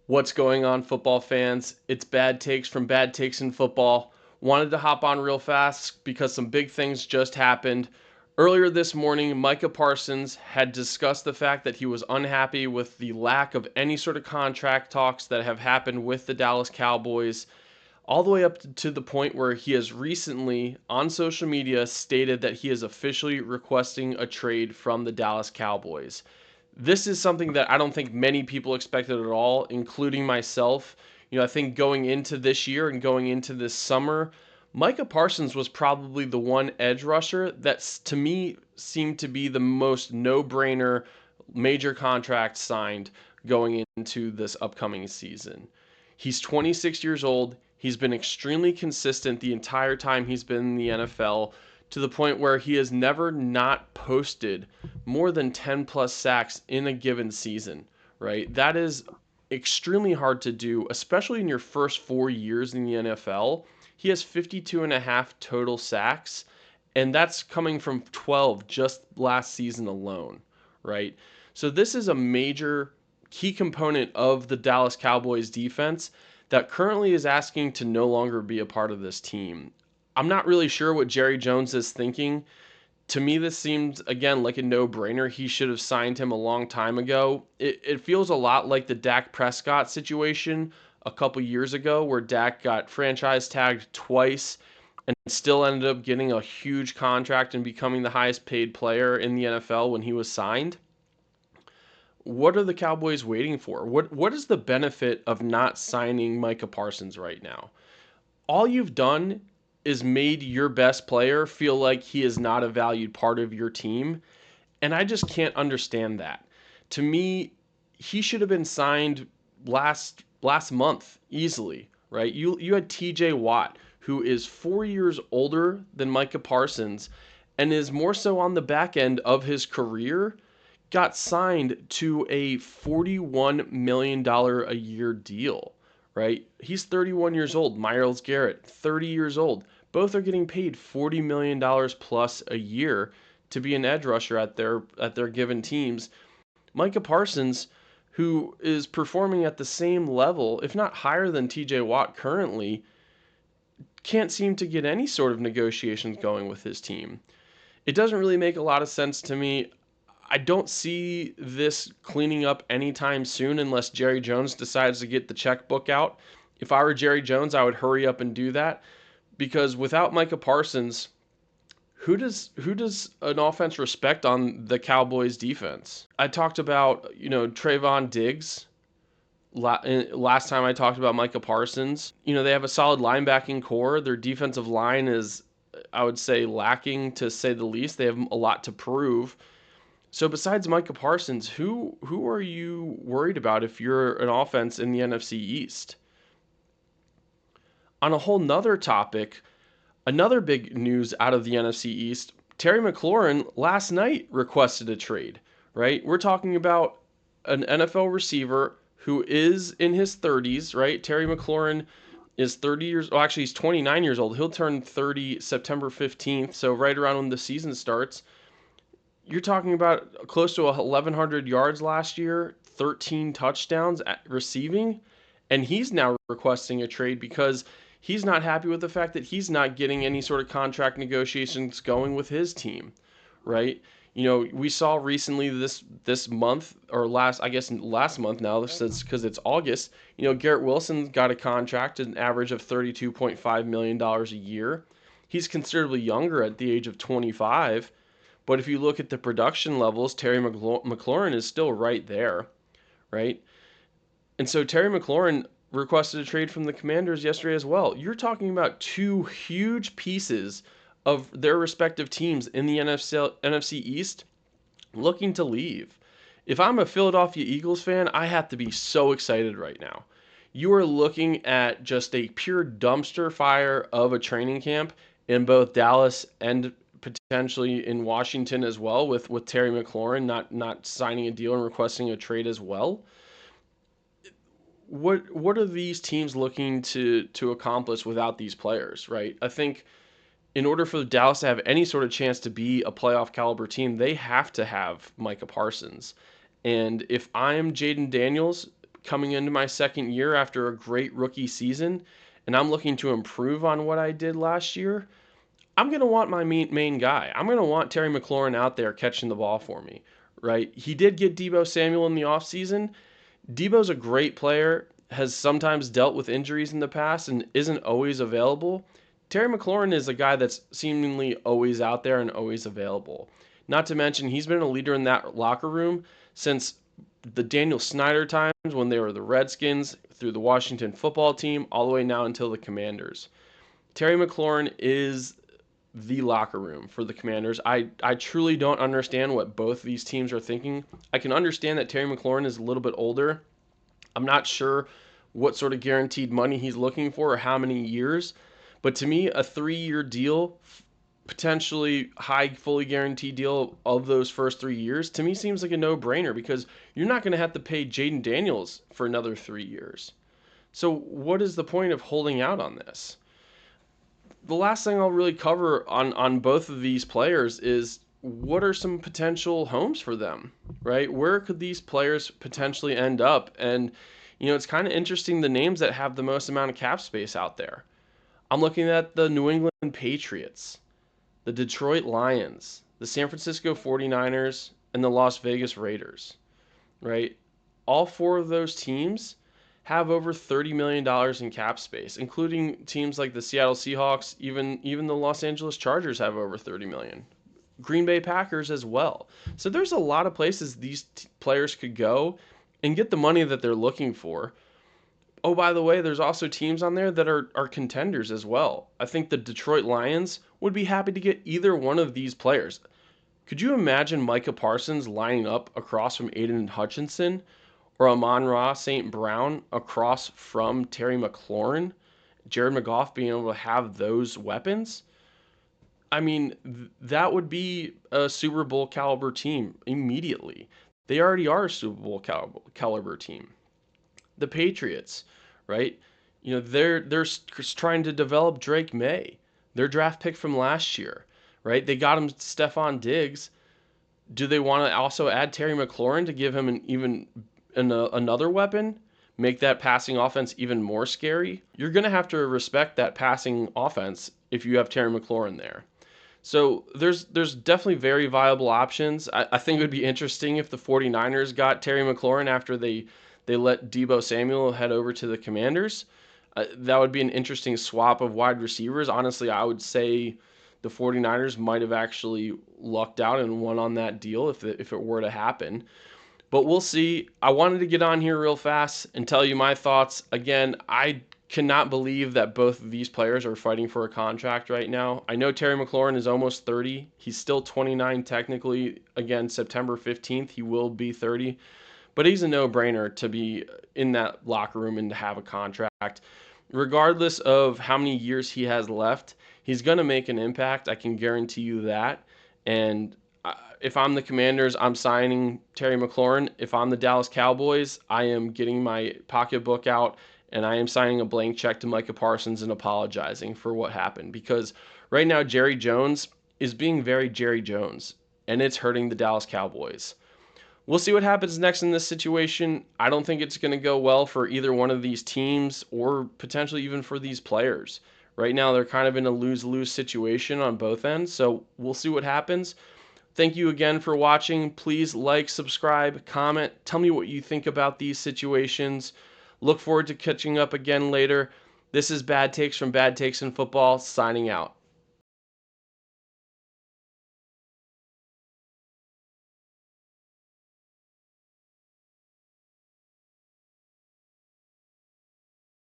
What's going on, football fans? It's Bad Takes from Bad Takes in Football. Wanted to hop on real fast because some big things just happened. Earlier this morning, Micah Parsons had discussed the fact that he was unhappy with the lack of any sort of contract talks that have happened with the Dallas Cowboys, all the way up to the point where he has recently, on social media, stated that he is officially requesting a trade from the Dallas Cowboys. This is something that I don't think many people expected at all, including myself. I think going into this year and going into this summer, Micah Parsons was probably the one edge rusher that, to me, seemed to be the most no-brainer major contract signed going into this upcoming season. He's 26 years old. He's been extremely consistent the entire time he's been in the NFL, to the point where he has never not posted more than 10 plus sacks in a given season, right? That is extremely hard to do, especially in your first 4 years in the NFL. He has 52 and a half total sacks, and that's coming from 12 just last season alone, right? So this is a major key component of the Dallas Cowboys defense that currently is asking to no longer be a part of this team. I'm not really sure what Jerry Jones is thinking. To me, this seems, again, like a no-brainer. He should have signed him a long time ago. It feels a lot like the Dak Prescott situation a couple years ago, where Dak got franchise tagged twice and still ended up getting a huge contract and becoming the highest paid player in the NFL when he was signed. What are the Cowboys waiting for? What is the benefit of not signing Micah Parsons right now? All you've done is made your best player feel like he is not a valued part of your team, and I just can't understand that. To me, he should have been signed last month easily, right? You had TJ Watt, who is 4 years older than Micah Parsons and is more so on the back end of his career, got signed to a $41 million a year deal, right? He's 31 years old. Myles Garrett, 30 years old. Both are getting paid $40 million plus a year to be an edge rusher at their given teams. Micah Parsons, who is performing at the same level, if not higher than TJ Watt currently, can't seem to get any sort of negotiations going with his team. It doesn't really make a lot of sense to me. I don't see this cleaning up anytime soon unless Jerry Jones decides to get the checkbook out. If I were Jerry Jones, I would hurry up and do that, because without Micah Parsons, who does an offense respect on the Cowboys defense? I talked about, Trayvon Diggs last time I talked about Micah Parsons. They have a solid linebacking core. Their defensive line is, I would say, lacking to say the least. They have a lot to prove. So besides Micah Parsons, who are you worried about if you're an offense in the NFC East? On a whole nother topic, another big news out of the NFC East, Terry McLaurin last night requested a trade, right? We're talking about an NFL receiver who is in his 30s, right? Terry McLaurin is 30 years, well, actually, he's 29 years old. He'll turn 30 September 15th, so right around when the season starts. You're talking about close to 1,100 yards last year, 13 touchdowns at receiving, and he's now requesting a trade because he's not happy with the fact that he's not getting any sort of contract negotiations going with his team, right? We saw recently this month, or last month now, since because it's August. Garrett Wilson got a contract at an average of $32.5 million a year. He's considerably younger at the age of 25. But if you look at the production levels, Terry McLaurin is still right there, right? And so Terry McLaurin requested a trade from the Commanders yesterday as well. You're talking about two huge pieces of their respective teams in the NFC East looking to leave. If I'm a Philadelphia Eagles fan, I have to be so excited right now. You are looking at just a pure dumpster fire of a training camp in both Dallas and potentially in Washington as well, with Terry McLaurin not signing a deal and requesting a trade as well. What are these teams looking to accomplish without these players, right? I think in order for Dallas to have any sort of chance to be a playoff caliber team, they have to have Micah Parsons. And if I'm Jaden Daniels, coming into my second year after a great rookie season, and I'm looking to improve on what I did last year, I'm going to want my main guy. I'm going to want Terry McLaurin out there catching the ball for me, right? He did get Deebo Samuel in the offseason. Deebo's a great player, has sometimes dealt with injuries in the past, and isn't always available. Terry McLaurin is a guy that's seemingly always out there and always available. Not to mention, he's been a leader in that locker room since the Daniel Snyder times when they were the Redskins, through the Washington football team, all the way now until the Commanders. Terry McLaurin is the locker room for the Commanders. I truly don't understand what both these teams are thinking. I can understand that Terry McLaurin is a little bit older. I'm not sure what sort of guaranteed money he's looking for or how many years, but to me, a 3-year deal, potentially high, fully guaranteed deal of those first 3 years, to me seems like a no-brainer because you're not going to have to pay Jaden Daniels for another 3 years. So what is the point of holding out on this? The last thing I'll really cover on both of these players is what are some potential homes for them, right? Where could these players potentially end up? And, it's kind of interesting the names that have the most amount of cap space out there. I'm looking at the New England Patriots, the Detroit Lions, the San Francisco 49ers, and the Las Vegas Raiders, right? All four of those teams have over $30 million in cap space, including teams like the Seattle Seahawks, even the Los Angeles Chargers have over $30 million. Green Bay Packers as well. So there's a lot of places these players could go and get the money that they're looking for. Oh, by the way, there's also teams on there that are contenders as well. I think the Detroit Lions would be happy to get either one of these players. Could you imagine Micah Parsons lining up across from Aiden Hutchinson or Amon-Ra St. Brown across from Terry McLaurin? Jared McGough being able to have those weapons? I mean, that would be a Super Bowl caliber team immediately. They already are a Super Bowl caliber team. The Patriots, right? They're trying to develop Drake May, their draft pick from last year, right? They got him Stephon Diggs. Do they want to also add Terry McLaurin to give him another weapon? Make that passing offense even more scary? You're going to have to respect that passing offense if you have Terry McLaurin there. So there's definitely very viable options. I think it would be interesting if the 49ers got Terry McLaurin after they let Deebo Samuel head over to the Commanders. That would be an interesting swap of wide receivers. Honestly, I would say the 49ers might have actually lucked out and won on that deal if it were to happen. But we'll see. I wanted to get on here real fast and tell you my thoughts. Again, I cannot believe that both of these players are fighting for a contract right now. I know Terry McLaurin is almost 30. He's still 29 technically. Again, September 15th, he will be 30. But he's a no-brainer to be in that locker room and to have a contract. Regardless of how many years he has left, he's going to make an impact. I can guarantee you that. And if I'm the Commanders, I'm signing Terry McLaurin. If I'm the Dallas Cowboys, I am getting my pocketbook out and I am signing a blank check to Micah Parsons and apologizing for what happened. Because right now, Jerry Jones is being very Jerry Jones, and it's hurting the Dallas Cowboys. We'll see what happens next in this situation. I don't think it's going to go well for either one of these teams or potentially even for these players. Right now, they're kind of in a lose-lose situation on both ends, so we'll see what happens. Thank you again for watching. Please like, subscribe, comment. Tell me what you think about these situations. Look forward to catching up again later. This is Bad Takes from Bad Takes in Football, signing out.